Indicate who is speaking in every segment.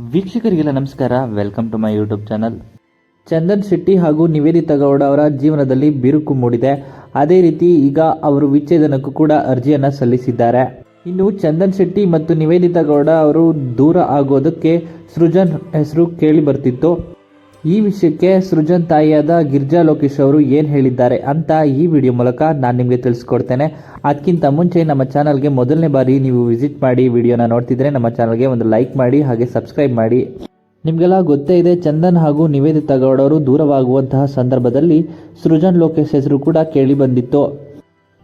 Speaker 1: ವೀಕ್ಷಕರಿಗೆಲ್ಲ ನಮಸ್ಕಾರ. Welcome to my YouTube channel. Chandan Shetty ಹಾಗೂ ನಿವೇದಿತಾ ಗೌಡ ಅವರ ಜೀವನದಲ್ಲಿ ಬಿರುಕು ಮೂಡಿದೆ. ಅದೇ ರೀತಿ ಈಗ ಅವರು ವಿಚ್ಛೇದನಕ್ಕೂ ಕೂಡ ಅರ್ಜಿಯನ್ನು ಸಲ್ಲಿಸಿದ್ದಾರೆ. ಇನ್ನು ಚಂದನ್ ಶೆಟ್ಟಿ ಮತ್ತು ನಿವೇದಿತಾ ಗೌಡ ಅವರು ದೂರ ಆಗೋದಕ್ಕೆ ಸೃಜನ್ ಹೆಸರು ಕೇಳಿ ಬರ್ತಿತ್ತು. ಈ ವಿಷಯಕ್ಕೆ ಸೃಜನ್ ತಾಯಿಯಾದ ಗಿರ್ಜಾ ಲೋಕೇಶ್ ಅವರು ಏನು ಹೇಳಿದ್ದಾರೆ ಅಂತ ಈ ವಿಡಿಯೋ ಮೂಲಕ ನಾನು ನಿಮಗೆ ತಿಳಿಸ್ಕೊಡ್ತೇನೆ. ಅದಕ್ಕಿಂತ ಮುಂಚೆ ನಮ್ಮ ಚಾನಲ್ಗೆ ಮೊದಲನೇ ಬಾರಿ ನೀವು ವಿಸಿಟ್ ಮಾಡಿ ವಿಡಿಯೋನ ನೋಡ್ತಿದ್ರೆ ನಮ್ಮ ಚಾನಲ್ಗೆ ಒಂದು ಲೈಕ್ ಮಾಡಿ, ಹಾಗೆ ಸಬ್ಸ್ಕ್ರೈಬ್ ಮಾಡಿ. ನಿಮಗೆಲ್ಲ ಗೊತ್ತೇ ಇದೆ, ಚಂದನ್ ಹಾಗೂ ನಿವೇದಿತಾ ಗೌಡ ಅವರು ದೂರವಾಗುವಂತಹ ಸಂದರ್ಭದಲ್ಲಿ ಸೃಜನ್ ಲೋಕೇಶ್ ಹೆಸರು ಕೂಡ ಕೇಳಿ ಬಂದಿತ್ತು.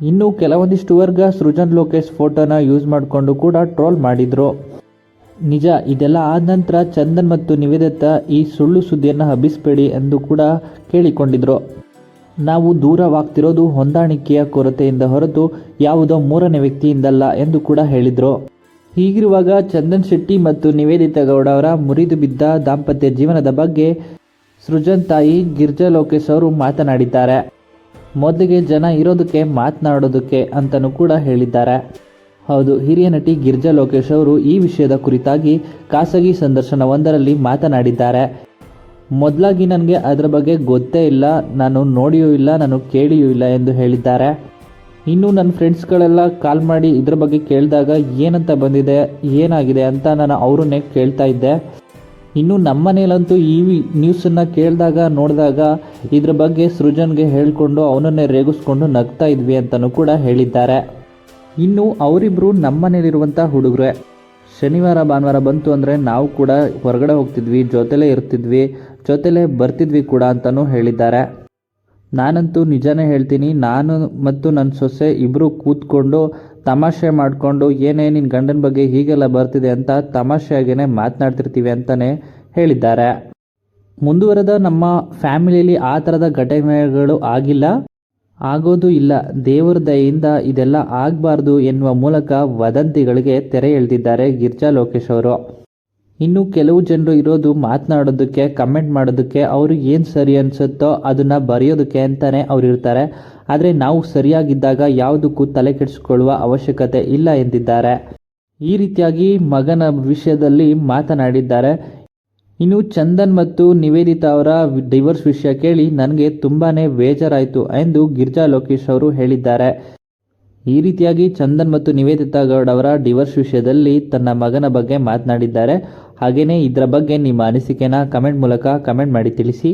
Speaker 1: ಇನ್ನು ಕೆಲವೊಂದಿಷ್ಟು ವರ್ಗ ಸೃಜನ್ ಲೋಕೇಶ್ ಫೋಟೋನ ಯೂಸ್ ಮಾಡಿಕೊಂಡು ಕೂಡ ಟ್ರೋಲ್ ಮಾಡಿದ್ರು. ನಿಜ, ಇದೆಲ್ಲ ಆದ ನಂತರ ಚಂದನ್ ಮತ್ತು ನಿವೇದಿತಾ ಈ ಸುಳ್ಳು ಸುದ್ದಿಯನ್ನು ಹಬ್ಬಿಸಬೇಡಿ ಎಂದು ಕೂಡ ಕೇಳಿಕೊಂಡಿದ್ರು. ನಾವು ದೂರವಾಗ್ತಿರೋದು ಹೊಂದಾಣಿಕೆಯ ಕೊರತೆಯಿಂದ ಹೊರತು ಯಾವುದೋ ಮೂರನೇ ವ್ಯಕ್ತಿಯಿಂದಲ್ಲ ಎಂದು ಕೂಡ ಹೇಳಿದರು. ಹೀಗಿರುವಾಗ ಚಂದನ್ ಶೆಟ್ಟಿ ಮತ್ತು ನಿವೇದಿತಾ ಗೌಡ ಅವರ ಮುರಿದು ಬಿದ್ದ ದಾಂಪತ್ಯ ಜೀವನದ ಬಗ್ಗೆ ಸೃಜನ್ ತಾಯಿ ಗಿರ್ಜಾ ಲೋಕೇಶ್ ಅವರು ಮಾತನಾಡಿದ್ದಾರೆ. ಮೊದಲಿಗೆ ಜನ ಇರೋದಕ್ಕೆ ಮಾತನಾಡೋದಕ್ಕೆ ಅಂತಲೂ ಕೂಡ ಹೇಳಿದ್ದಾರೆ. ಹೌದು, ಹಿರಿಯ ನಟಿ ಗಿರ್ಜಾ ಲೋಕೇಶ್ ಅವರು ಈ ವಿಷಯದ ಕುರಿತಾಗಿ ಖಾಸಗಿ ಸಂದರ್ಶನವೊಂದರಲ್ಲಿ ಮಾತನಾಡಿದ್ದಾರೆ. ಮೊದಲಾಗಿ ನನಗೆ ಅದರ ಬಗ್ಗೆ ಗೊತ್ತೇ ಇಲ್ಲ, ನಾನು ನೋಡಿಯೂ ಇಲ್ಲ, ನಾನು ಕೇಳಿಯೂ ಇಲ್ಲ ಎಂದು ಹೇಳಿದ್ದಾರೆ. ಇನ್ನು ನನ್ನ ಫ್ರೆಂಡ್ಸ್ಗಳೆಲ್ಲ ಕಾಲ್ ಮಾಡಿ ಇದ್ರ ಬಗ್ಗೆ ಕೇಳಿದಾಗ ಏನಂತ ಬಂದಿದೆ, ಏನಾಗಿದೆ ಅಂತ ನಾನು ಅವರನ್ನೇ ಕೇಳ್ತಾ ಇದ್ದೆ. ಇನ್ನು ನಮ್ಮ ಮನೇಲಂತೂ ಈ ನ್ಯೂಸನ್ನು ನೋಡಿದಾಗ ಇದ್ರ ಬಗ್ಗೆ ಸೃಜನ್ಗೆ ಹೇಳಿಕೊಂಡು ಅವನನ್ನೇ ರೇಗಿಸ್ಕೊಂಡು ನಗ್ತಾ ಇದ್ವಿ ಅಂತಲೂ ಕೂಡ ಹೇಳಿದ್ದಾರೆ. ಇನ್ನು ಅವರಿಬ್ಬರು ನಮ್ಮ ಮನೇಲಿರುವಂಥ ಹುಡುಗರೇ. ಶನಿವಾರ ಭಾನುವಾರ ಬಂತು ಅಂದರೆ ನಾವು ಕೂಡ ಹೊರಗಡೆ ಹೋಗ್ತಿದ್ವಿ, ಜೊತೆಲೇ ಇರ್ತಿದ್ವಿ, ಜೊತೆಲೇ ಬರ್ತಿದ್ವಿ ಕೂಡ ಅಂತಲೂ ಹೇಳಿದ್ದಾರೆ. ನಾನಂತೂ ನಿಜಾನೇ ಹೇಳ್ತೀನಿ, ನಾನು ಮತ್ತು ನನ್ನ ಸೊಸೆ ಇಬ್ಬರು ಕೂತ್ಕೊಂಡು ತಮಾಷೆ ಮಾಡಿಕೊಂಡು ಏನೇ ನಿನ್ನ ಗಂಡನ ಬಗ್ಗೆ ಹೀಗೆಲ್ಲ ಬರ್ತಿದೆ ಅಂತ ತಮಾಷೆಯಾಗೇ ಮಾತನಾಡ್ತಿರ್ತೀವಿ ಅಂತಲೇ ಹೇಳಿದ್ದಾರೆ. ಮುಂದುವರೆದ ನಮ್ಮ ಫ್ಯಾಮಿಲಿಯಲ್ಲಿ ಆ ಥರದ ಘಟನೆಗಳು ಆಗಿಲ್ಲ, ಆಗೋದು ಇಲ್ಲ. ದೇವರ ದಯೆಯಿಂದ ಇದೆಲ್ಲ ಆಗಬಾರ್ದು ಎನ್ನುವ ಮೂಲಕ ವದಂತಿಗಳಿಗೆ ತೆರೆ ಎಳೆದಿದ್ದಾರೆ ಗಿರ್ಜಾ ಲೋಕೇಶ್ ಅವರು. ಇನ್ನು ಕೆಲವು ಜನರು ಇರೋದು ಮಾತನಾಡೋದಕ್ಕೆ, ಕಮೆಂಟ್ ಮಾಡೋದಕ್ಕೆ, ಅವ್ರಿಗೆ ಏನು ಸರಿ ಅನಿಸುತ್ತೋ ಅದನ್ನು ಬರೆಯೋದಕ್ಕೆ ಅಂತಲೇ ಅವ್ರು ಇರ್ತಾರೆ. ಆದರೆ ನಾವು ಸರಿಯಾಗಿದ್ದಾಗ ಯಾವುದಕ್ಕೂ ತಲೆ ಕೆಡಿಸಿಕೊಳ್ಳುವ ಅವಶ್ಯಕತೆ ಇಲ್ಲ ಎಂದಿದ್ದಾರೆ. ಈ ರೀತಿಯಾಗಿ ಮಗನ ವಿಷಯದಲ್ಲಿ ಮಾತನಾಡಿದ್ದಾರೆ. ಇನ್ನು ಚಂದನ್ ಮತ್ತು ನಿವೇದಿತಾ ಅವರ ಡಿವೋರ್ಸ್ ವಿಷಯ ಕೇಳಿ ನನಗೆ ತುಂಬಾ ಬೇಜಾರಾಯಿತು ಎಂದು ಗಿರ್ಜಾ ಲೋಕೇಶ್ ಅವರು ಹೇಳಿದ್ದಾರೆ. ಈ ರೀತಿಯಾಗಿ ಚಂದನ್ ಮತ್ತು ನಿವೇದಿತಾ ಗೌಡ ಅವರ ಡಿವೋರ್ಸ್ ವಿಷಯದಲ್ಲಿ ತನ್ನ ಮಗನ ಬಗ್ಗೆ ಮಾತನಾಡಿದ್ದಾರೆ. ಹಾಗೆಯೇ ಇದರ ಬಗ್ಗೆ ನಿಮ್ಮ ಅನಿಸಿಕೆನ ಕಮೆಂಟ್ ಮೂಲಕ ಕಮೆಂಟ್ ಮಾಡಿ ತಿಳಿಸಿ.